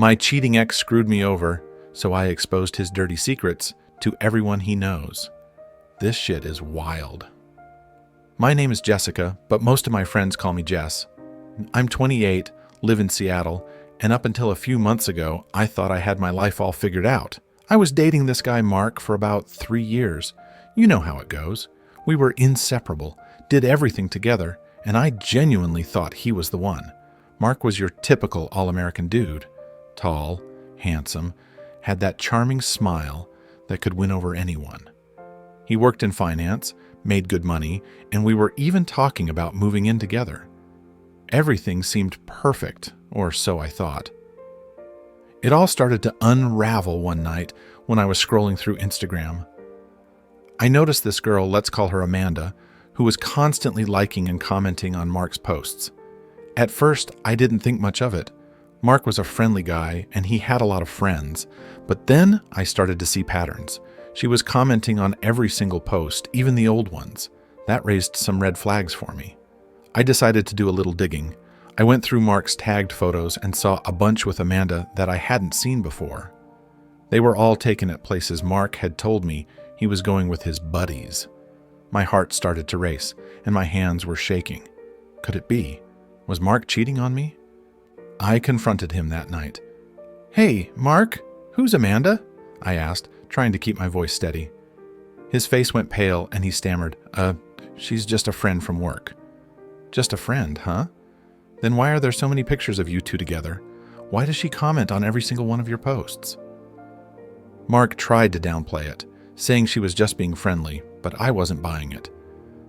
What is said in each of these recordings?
My cheating ex screwed me over, so I exposed his dirty secrets to everyone he knows. This shit is wild. My name is Jessica, but most of my friends call me Jess. I'm 28, live in Seattle, and up until a few months ago, I thought I had my life all figured out. I was dating this guy Mark for about 3 years. You know how it goes. We were inseparable, did everything together, and I genuinely thought he was the one. Mark was your typical all-American dude. Tall, handsome, had that charming smile that could win over anyone. He worked in finance, made good money, and we were even talking about moving in together. Everything seemed perfect, or so I thought. It all started to unravel one night when I was scrolling through Instagram. I noticed this girl, let's call her Amanda, who was constantly liking and commenting on Mark's posts. At first, I didn't think much of it. Mark was a friendly guy, and he had a lot of friends. But then I started to see patterns. She was commenting on every single post, even the old ones. That raised some red flags for me. I decided to do a little digging. I went through Mark's tagged photos and saw a bunch with Amanda that I hadn't seen before. They were all taken at places Mark had told me he was going with his buddies. My heart started to race, and my hands were shaking. Could it be? Was Mark cheating on me? I confronted him that night. "Hey, Mark, who's Amanda?" I asked, trying to keep my voice steady. His face went pale, and he stammered, she's just a friend from work." "Just a friend, huh? Then why are there so many pictures of you two together? Why does she comment on every single one of your posts?" Mark tried to downplay it, saying she was just being friendly, but I wasn't buying it.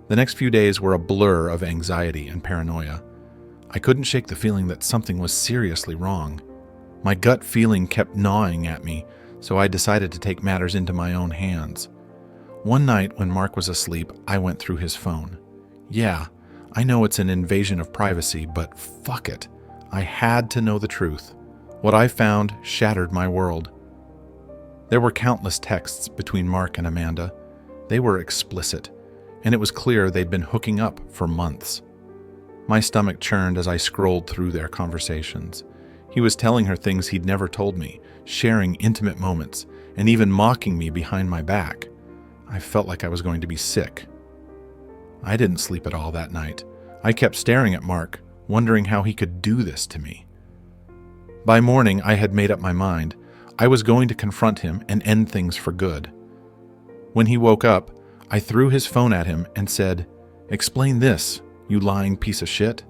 The next few days were a blur of anxiety and paranoia. I couldn't shake the feeling that something was seriously wrong. My gut feeling kept gnawing at me, so I decided to take matters into my own hands. One night when Mark was asleep, I went through his phone. Yeah, I know it's an invasion of privacy, but fuck it. I had to know the truth. What I found shattered my world. There were countless texts between Mark and Amanda. They were explicit, and it was clear they'd been hooking up for months. My stomach churned as I scrolled through their conversations. He was telling her things he'd never told me, sharing intimate moments, and even mocking me behind my back. I felt like I was going to be sick. I didn't sleep at all that night. I kept staring at Mark, wondering how he could do this to me. By morning, I had made up my mind. I was going to confront him and end things for good. When he woke up, I threw his phone at him and said, "Explain this, you lying piece of shit."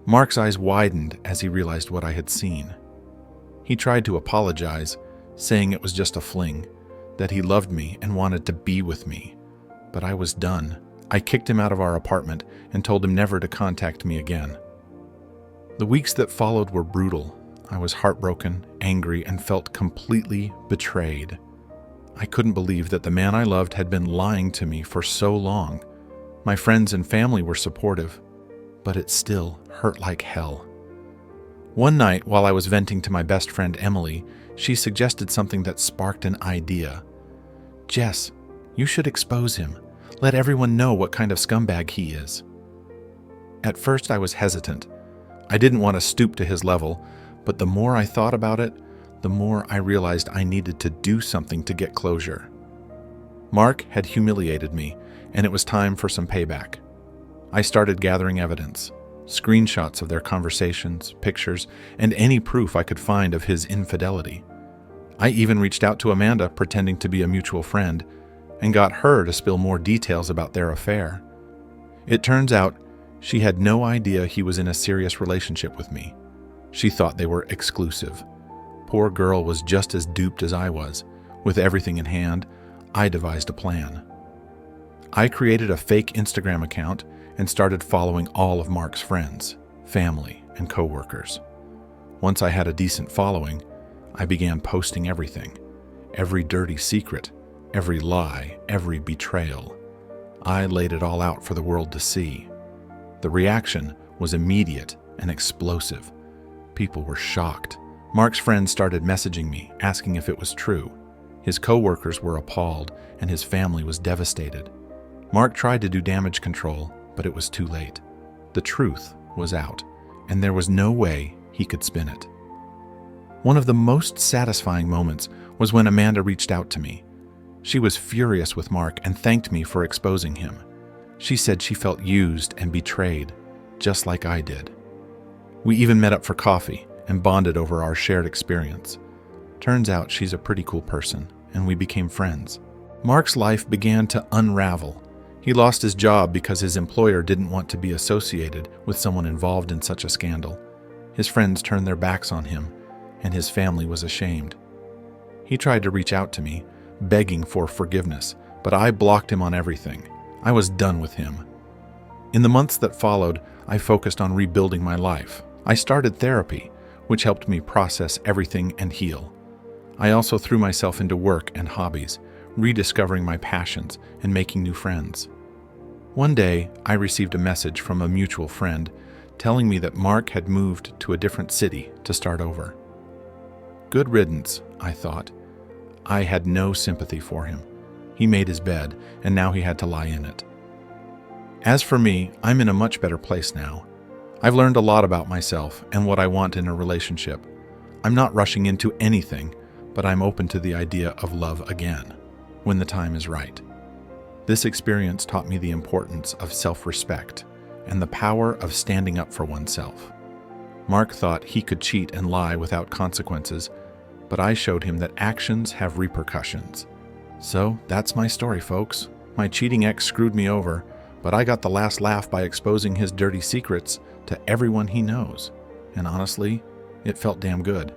Mark's eyes widened as he realized what I had seen. He tried to apologize, saying it was just a fling, that he loved me and wanted to be with me. But I was done. I kicked him out of our apartment and told him never to contact me again. The weeks that followed were brutal. I was heartbroken, angry, and felt completely betrayed. I couldn't believe that the man I loved had been lying to me for so long. My friends and family were supportive, but it still hurt like hell. One night, while I was venting to my best friend Emily, she suggested something that sparked an idea. "Jess, you should expose him. Let everyone know what kind of scumbag he is." At first, I was hesitant. I didn't want to stoop to his level, but the more I thought about it, the more I realized I needed to do something to get closure. Mark had humiliated me, and it was time for some payback. I started gathering evidence, screenshots of their conversations, pictures, and any proof I could find of his infidelity. I even reached out to Amanda, pretending to be a mutual friend, and got her to spill more details about their affair. It turns out she had no idea he was in a serious relationship with me. She thought they were exclusive. Poor girl was just as duped as I was. With everything in hand, I devised a plan. I created a fake Instagram account and started following all of Mark's friends, family, and coworkers. Once I had a decent following, I began posting everything. Every dirty secret, every lie, every betrayal. I laid it all out for the world to see. The reaction was immediate and explosive. People were shocked. Mark's friends started messaging me, asking if it was true. His coworkers were appalled, and his family was devastated. Mark tried to do damage control, but it was too late. The truth was out, and there was no way he could spin it. One of the most satisfying moments was when Amanda reached out to me. She was furious with Mark and thanked me for exposing him. She said she felt used and betrayed, just like I did. We even met up for coffee and bonded over our shared experience. Turns out she's a pretty cool person, and we became friends. Mark's life began to unravel. He lost his job because his employer didn't want to be associated with someone involved in such a scandal. His friends turned their backs on him, and his family was ashamed. He tried to reach out to me, begging for forgiveness, but I blocked him on everything. I was done with him. In the months that followed, I focused on rebuilding my life. I started therapy, which helped me process everything and heal. I also threw myself into work and hobbies, rediscovering my passions and making new friends. One day, I received a message from a mutual friend telling me that Mark had moved to a different city to start over. Good riddance, I thought. I had no sympathy for him. He made his bed, and now he had to lie in it. As for me, I'm in a much better place now. I've learned a lot about myself and what I want in a relationship. I'm not rushing into anything, but I'm open to the idea of love again, when the time is right. This experience taught me the importance of self-respect and the power of standing up for oneself. Mark thought he could cheat and lie without consequences, but I showed him that actions have repercussions. So that's my story, folks. My cheating ex screwed me over, but I got the last laugh by exposing his dirty secrets to everyone he knows. And honestly, it felt damn good.